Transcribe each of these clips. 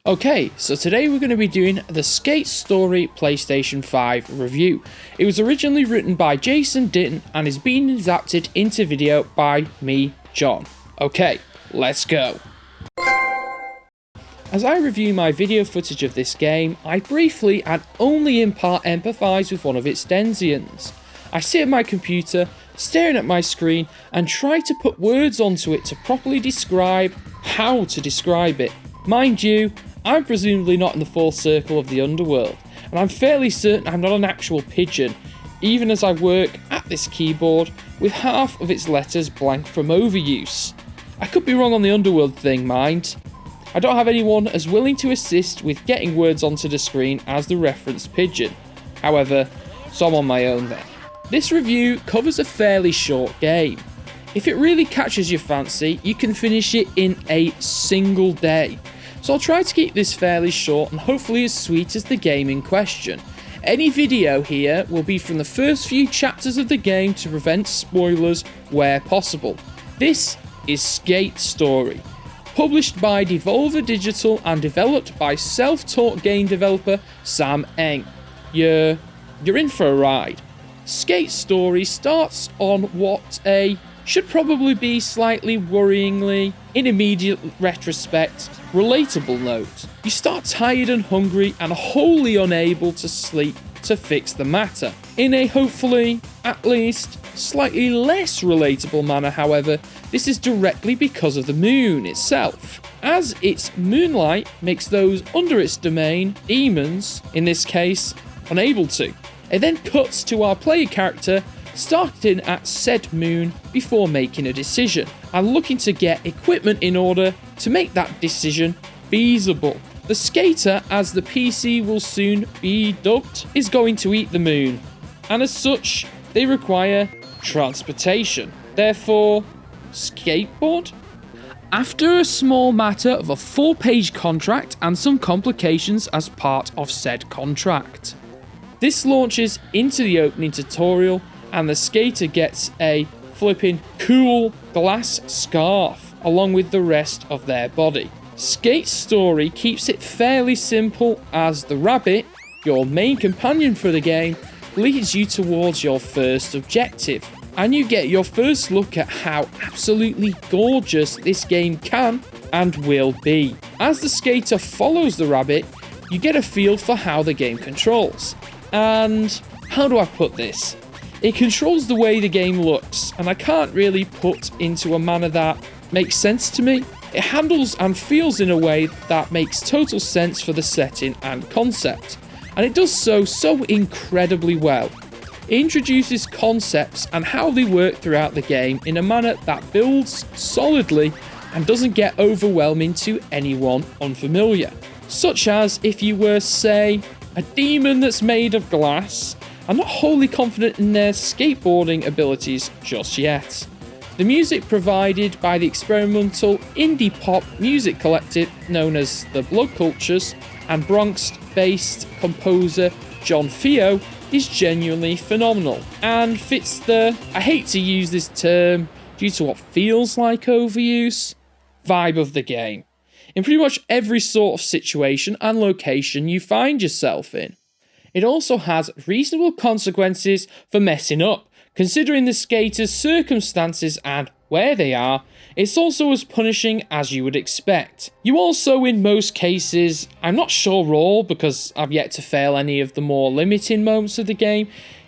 Okay, so today we're going to be doing the Skate Story PlayStation 5 review. It was originally written by Jason Ditton and is being adapted into video by me, John. Okay, let's go. As I review my video footage of this game, I briefly and only in part empathise with one of its denizens. I sit at my computer, staring at my screen, and try to put words onto it to properly describe how to describe it. Mind you, I'm presumably not in the full circle of the underworld, and I'm fairly certain I'm not an actual pigeon, even as I work at this keyboard with half of its letters blank from overuse. I could be wrong on the underworld thing, mind. I don't have anyone as willing to assist with getting words onto the screen as the referenced pigeon. However, so I'm on my own then. This review covers a fairly short game. If it really catches your fancy, you can finish it in a single day. So I'll try to keep this fairly short and hopefully as sweet as the game in question. Any video here will be from the first few chapters of the game to prevent spoilers where possible. This is Skate Story, published by Devolver Digital and developed by self-taught game developer Sam Eng. You're in for a ride. Skate Story starts on what should probably be slightly worryingly, in immediate retrospect, relatable note. You start tired and hungry and wholly unable to sleep to fix the matter. In a hopefully, at least, slightly less relatable manner, however, this is directly because of the moon itself, as its moonlight makes those under its domain, demons, in this case, unable to. It then cuts to our player character starting at said moon before making a decision and looking to get equipment in order to make that decision feasible. The skater, as the PC will soon be dubbed, is going to eat the moon, and as such, they require transportation. Therefore, skateboard? After a small matter of a 4-page contract and some complications as part of said contract. This launches into the opening tutorial, and the skater gets a flipping cool glass scarf along with the rest of their body. Skate Story keeps it fairly simple, as the rabbit, your main companion for the game, leads you towards your first objective, and you get your first look at how absolutely gorgeous this game can and will be. As the skater follows the rabbit, you get a feel for how the game controls. And how do I put this? It controls the way the game looks, and I can't really put into a manner that makes sense to me. It handles and feels in a way that makes total sense for the setting and concept, and it does so incredibly well. It introduces concepts and how they work throughout the game in a manner that builds solidly and doesn't get overwhelming to anyone unfamiliar. Such as if you were, say, a demon that's made of glass. I'm not wholly confident in their skateboarding abilities just yet. The music provided by the experimental indie pop music collective known as the Blood Cultures and Bronx-based composer John Fio is genuinely phenomenal and fits the, I hate to use this term due to what feels like overuse, vibe of the game, in pretty much every sort of situation and location you find yourself in. It also has reasonable consequences for messing up. Considering the skater's circumstances and where they are, it's also as punishing as you would expect. You also, in most cases, I'm not sure all because I've yet to fail any of the more limiting moments of the game,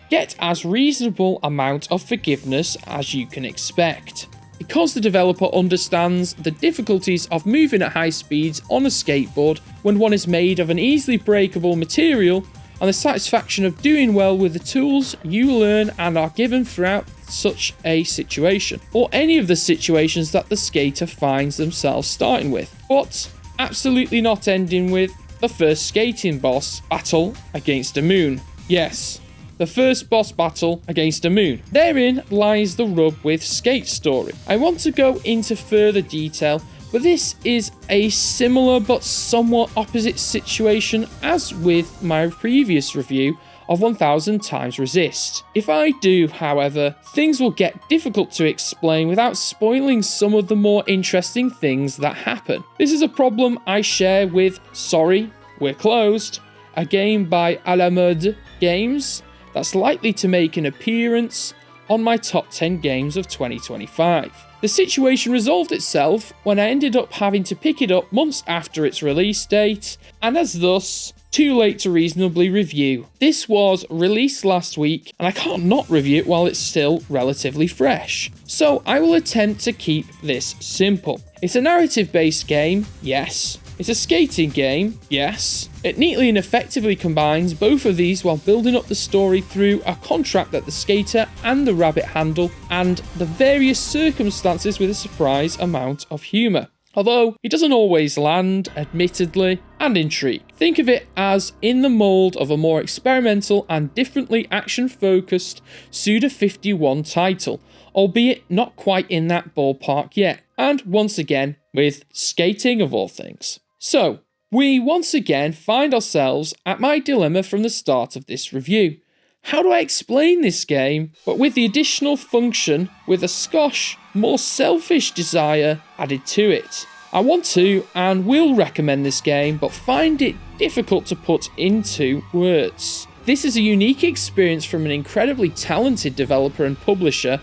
get as reasonable amount of forgiveness as you can expect. Because the developer understands the difficulties of moving at high speeds on a skateboard when one is made of an easily breakable material, and the satisfaction of doing well with the tools you learn and are given throughout such a situation, or any of the situations that the skater finds themselves starting with, but absolutely not ending with the first skating boss battle against a moon. Yes, the first boss battle against a moon. Therein lies the rub with Skate Story. I want to go into further detail, but this is a similar but somewhat opposite situation as with my previous review of 1000 times resist. If I do, however, things will get difficult to explain without spoiling some of the more interesting things that happen. This is a problem I share with Sorry, We're Closed, a game by A La Mode Games that's likely to make an appearance on my top 10 games of 2025. The situation resolved itself when I ended up having to pick it up months after its release date, and as thus, too late to reasonably review. This was released last week, and I can't not review it while it's still relatively fresh. So I will attempt to keep this simple. It's a narrative-based game, yes. It's a skating game, yes. It neatly and effectively combines both of these while building up the story through a contract that the skater and the rabbit handle, and the various circumstances with a surprise amount of humour. Although it doesn't always land, admittedly, and intrigue. Think of it as in the mould of a more experimental and differently action-focused Suda 51 title, albeit not quite in that ballpark yet, and once again, with skating of all things. So, we once again find ourselves at my dilemma from the start of this review. How do I explain this game, but with the additional function with a skosh, more selfish desire added to it? I want to and will recommend this game, but find it difficult to put into words. This is a unique experience from an incredibly talented developer and publisher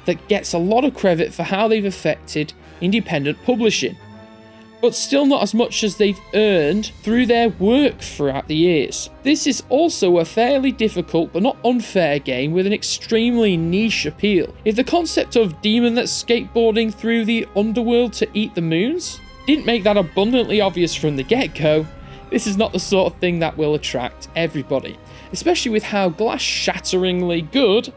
that gets a lot of credit for how they've affected independent publishing, but still not as much as they've earned through their work throughout the years. This is also a fairly difficult but not unfair game with an extremely niche appeal. If the concept of demon that's skateboarding through the underworld to eat the moons didn't make that abundantly obvious from the get-go, this is not the sort of thing that will attract everybody, especially with how glass-shatteringly good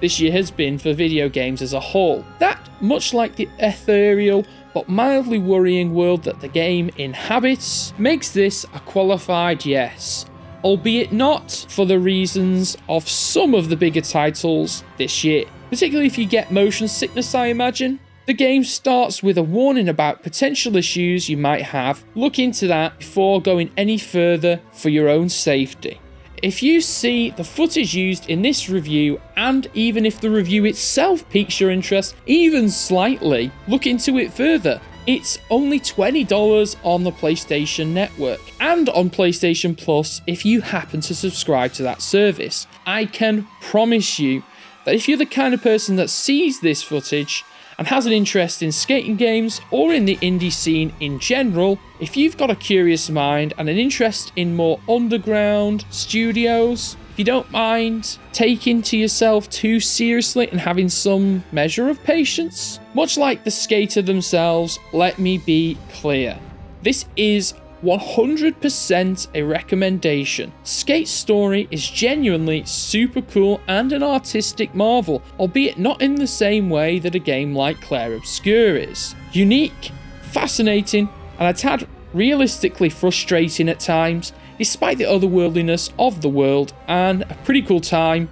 this year has been for video games as a whole. That, much like the ethereal but mildly worrying world that the game inhabits, makes this a qualified yes, albeit not for the reasons of some of the bigger titles this year. Particularly if you get motion sickness, I imagine. The game starts with a warning about potential issues you might have. Look into that before going any further for your own safety. If you see the footage used in this review, and even if the review itself piques your interest even slightly, look into it further. It's only $20 on the PlayStation Network and on PlayStation Plus if you happen to subscribe to that service. I can promise you that if you're the kind of person that sees this footage and has an interest in skating games or in the indie scene in general, if you've got a curious mind and an interest in more underground studios, if you don't mind taking to yourself too seriously and having some measure of patience, much like the skater themselves, let me be clear. This is 100% a recommendation. Skate's story is genuinely super cool and an artistic marvel, albeit not in the same way that a game like Clair Obscur is. Unique, fascinating, and a tad realistically frustrating at times, despite the otherworldliness of the world, and a pretty cool time,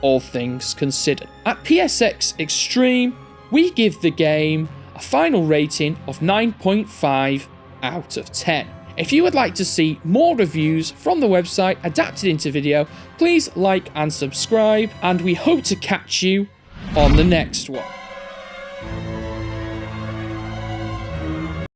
all things considered. At PSX Extreme, we give the game a final rating of 9.5 out of 10. If you would like to see more reviews from the website adapted into video, please like and subscribe, and we hope to catch you on the next one.